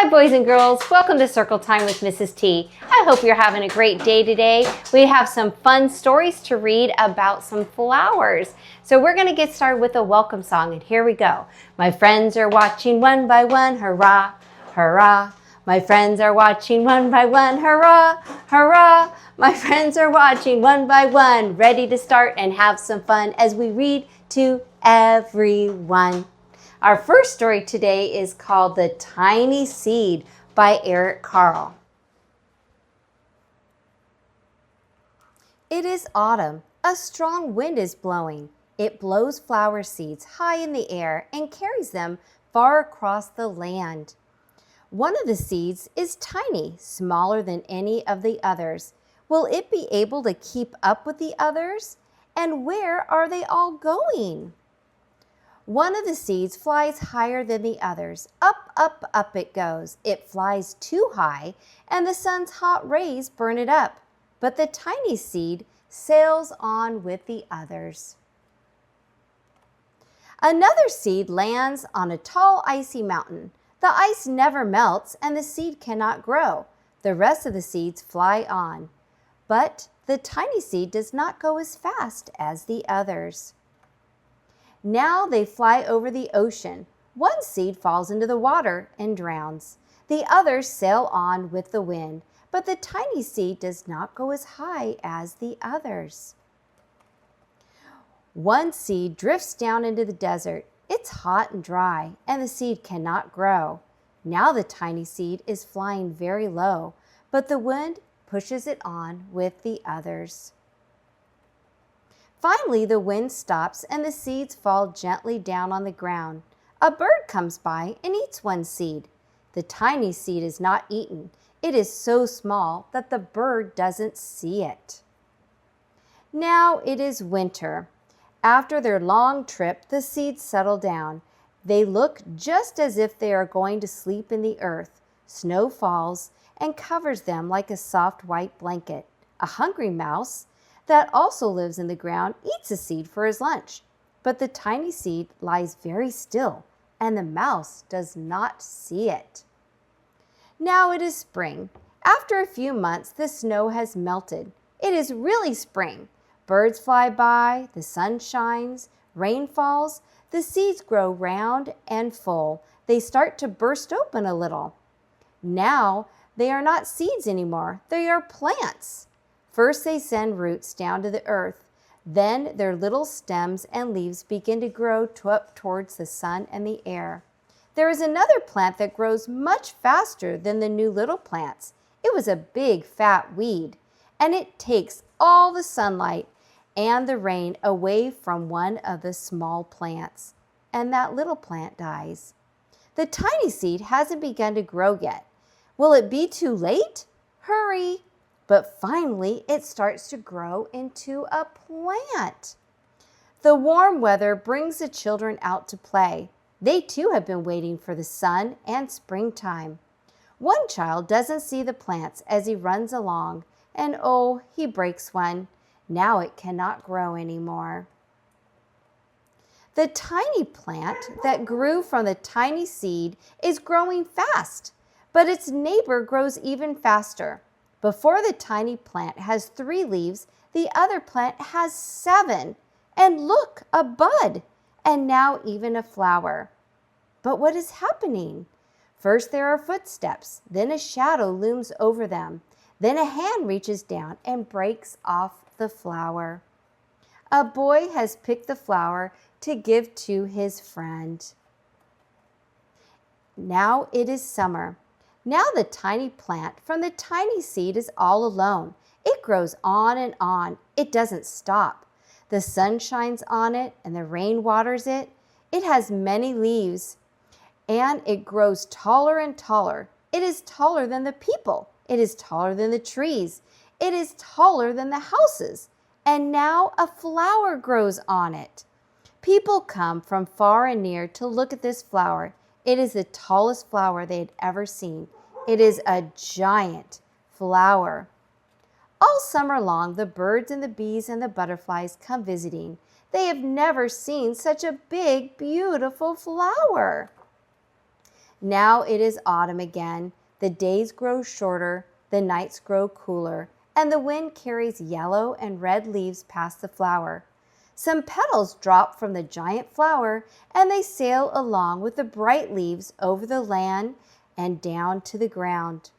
Hi boys and girls, welcome to Circle Time with Mrs. T. I hope you're having a great day today. We have some fun stories to read about some flowers. So we're going to get started with a welcome song, and here we go. My friends are watching one by one, hurrah, hurrah. My friends are watching one by one, hurrah, hurrah. My friends are watching one by one, ready to start and have some fun as we read to everyone. Our first story today is called The Tiny Seed by Carle. It is autumn. A strong wind is blowing. It blows flower seeds high in the air and carries them far across the land. One of the seeds is tiny, smaller than any of the others. Will it be able to keep up with the others? And where are they all going? One of the seeds flies higher than the others. Up, up, up it goes. It flies too high, and the sun's hot rays burn it up. But the tiny seed sails on with the others. Another seed lands on a tall, icy mountain. The ice never melts, and the seed cannot grow. The rest of the seeds fly on. But the tiny seed does not go as fast as the others. Now they fly over the ocean. One seed falls into the water and drowns. The others sail on with the wind, but the tiny seed does not go as high as the others. One seed drifts down into the desert. It's hot and dry, and the seed cannot grow. Now the tiny seed is flying very low, but the wind pushes it on with the others. Finally, the wind stops and the seeds fall gently down on the ground. A bird comes by and eats one seed. The tiny seed is not eaten. It is so small that the bird doesn't see it. Now it is winter. After their long trip, the seeds settle down. They look just as if they are going to sleep in the earth. Snow falls and covers them like a soft white blanket. A hungry mouse that also lives in the ground eats a seed for his lunch. But the tiny seed lies very still, and the mouse does not see it. Now it is spring. After a few months, the snow has melted. It is really spring. Birds fly by, the sun shines, rain falls, the seeds grow round and full. They start to burst open a little. Now they are not seeds anymore. They are plants. First, they send roots down to the earth. Then their little stems and leaves begin to grow up towards the sun and the air. There is another plant that grows much faster than the new little plants. It was a big, fat weed, and it takes all the sunlight and the rain away from one of the small plants, and that little plant dies. The tiny seed hasn't begun to grow yet. Will it be too late? Hurry! But finally, it starts to grow into a plant. The warm weather brings the children out to play. They too have been waiting for the sun and springtime. One child doesn't see the plants as he runs along, and oh, he breaks one. Now it cannot grow anymore. The tiny plant that grew from the tiny seed is growing fast, but its neighbor grows even faster. Before the tiny plant has 3 leaves, the other plant has 7. And look, a bud, and now even a flower. But what is happening? First there are footsteps, then a shadow looms over them. Then a hand reaches down and breaks off the flower. A boy has picked the flower to give to his friend. Now it is summer. Now the tiny plant from the tiny seed is all alone. It grows on and on. It doesn't stop. The sun shines on it and the rain waters it. It has many leaves and it grows taller and taller. It is taller than the people. It is taller than the trees. It is taller than the houses. And now a flower grows on it. People come from far and near to look at this flower. It is the tallest flower they had ever seen. It is a giant flower. All summer long, the birds and the bees and the butterflies come visiting. They have never seen such a big, beautiful flower. Now it is autumn again. The days grow shorter, the nights grow cooler, and the wind carries yellow and red leaves past the flower. Some petals drop from the giant flower, and they sail along with the bright leaves over the land and down to the ground.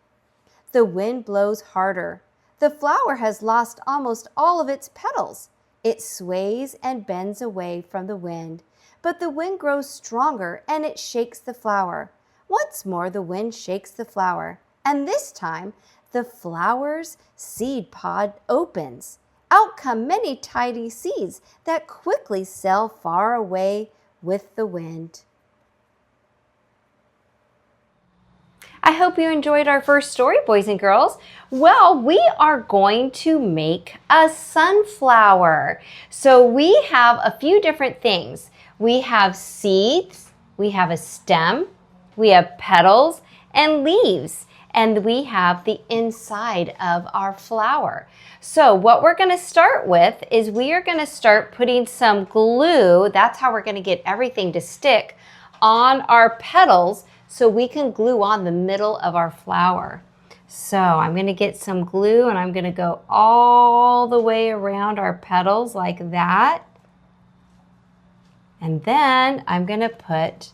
The wind blows harder. The flower has lost almost all of its petals. It sways and bends away from the wind, but the wind grows stronger and it shakes the flower. Once more the wind shakes the flower, and this time the flower's seed pod opens. Out come many tiny seeds that quickly sail far away with the wind. I hope you enjoyed our first story, boys and girls. Well, we are going to make a sunflower. So we have a few different things. We have seeds, we have a stem, we have petals and leaves, and we have the inside of our flower. So what we're going to start with is we are going to start putting some glue. That's how we're going to get everything to stick on our petals so we can glue on the middle of our flower. So I'm going to get some glue and I'm going to go all the way around our petals like that. And then I'm going to put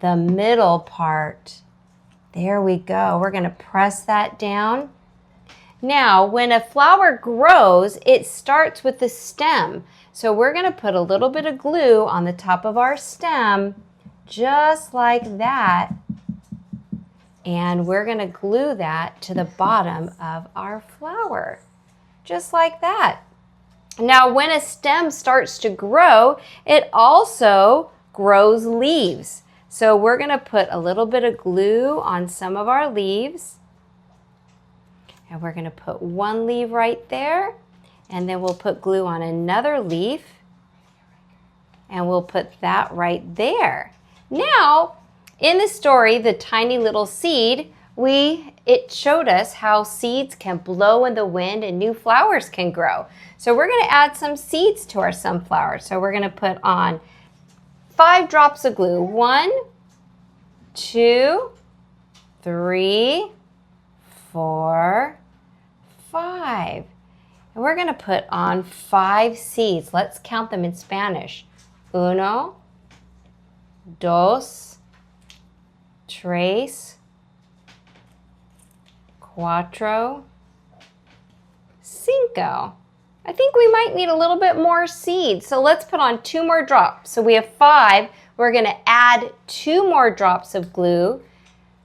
the middle part. There we go. We're going to press that down. Now, when a flower grows, it starts with the stem. So we're going to put a little bit of glue on the top of our stem, just like that. And we're going to glue that to the bottom of our flower, just like that. Now, when a stem starts to grow, it also grows leaves. So we're going to put a little bit of glue on some of our leaves. And we're going to put one leaf right there. And then we'll put glue on another leaf. And we'll put that right there. Now, in the story, The Tiny Little Seed, it showed us how seeds can blow in the wind and new flowers can grow. So we're going to add some seeds to our sunflower. So we're going to put on 5 drops of glue. 1, 2, 3, 4, 5. And we're going to put on 5 seeds. Let's count them in Spanish. 1, 2, 3, 4, 5. I think we might need a little bit more seeds. So let's put on 2 more drops. So we have 5. We're going to add 2 more drops of glue.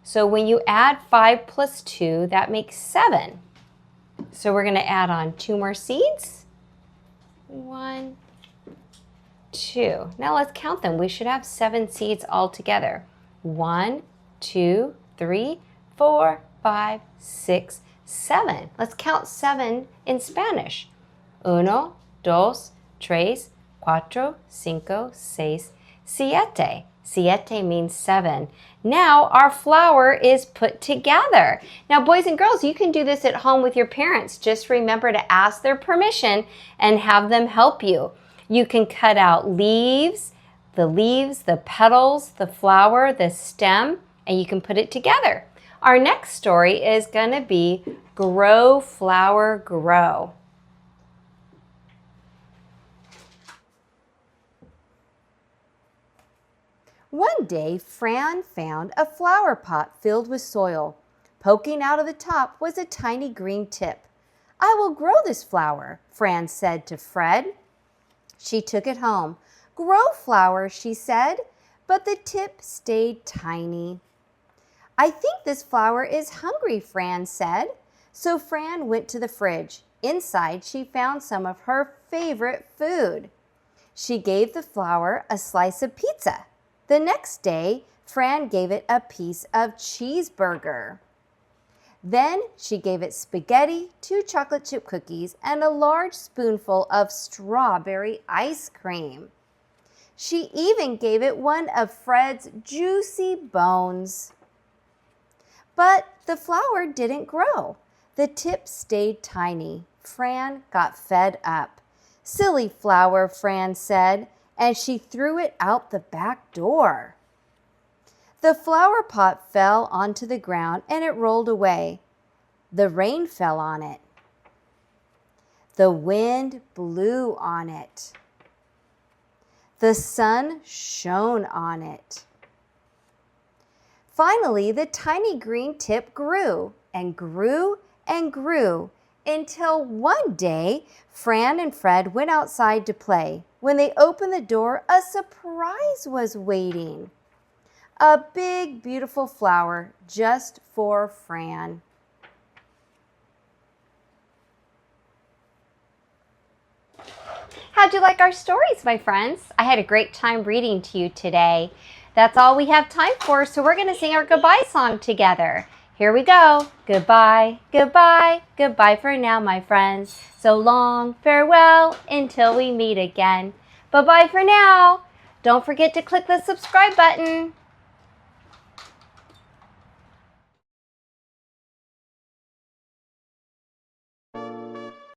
So when you add 5 plus 2, that makes 7. So we're going to add on 2 more seeds. 1, 2. Now let's count them. We should have 7 seeds all together. 1, 2, 3, 4, 5, 6, 7. Let's count 7 in Spanish. 1, 2, 3, 4, 5, 6, 7. Siete means 7. Now our flower is put together. Now, boys and girls, you can do this at home with your parents. Just remember to ask their permission and have them help you. You can cut out leaves, the petals, the flower, the stem, and you can put it together. Our next story is going to be Grow, Flower, Grow. One day, Fran found a flower pot filled with soil. Poking out of the top was a tiny green tip. "I will grow this flower," Fran said to Fred. She took it home. "Grow, flower," she said, but the tip stayed tiny. "I think this flower is hungry," Fran said. So Fran went to the fridge. Inside, she found some of her favorite food. She gave the flower a slice of pizza. The next day, Fran gave it a piece of cheeseburger. Then she gave it spaghetti, 2 chocolate chip cookies, and a large spoonful of strawberry ice cream. She even gave it one of Fred's juicy bones. But the flower didn't grow. The tip stayed tiny. Fran got fed up. "Silly flower," Fran said, and she threw it out the back door. The flower pot fell onto the ground and it rolled away. The rain fell on it. The wind blew on it. The sun shone on it. Finally, the tiny green tip grew and grew and grew until one day Fran and Fred went outside to play. When they opened the door, a surprise was waiting. A big, beautiful flower just for Fran. How'd you like our stories, my friends? I had a great time reading to you today. That's all we have time for, so we're going to sing our goodbye song together. Here we go. Goodbye, goodbye, goodbye for now, my friends. So long, farewell, until we meet again. Bye-bye for now. Don't forget to click the subscribe button.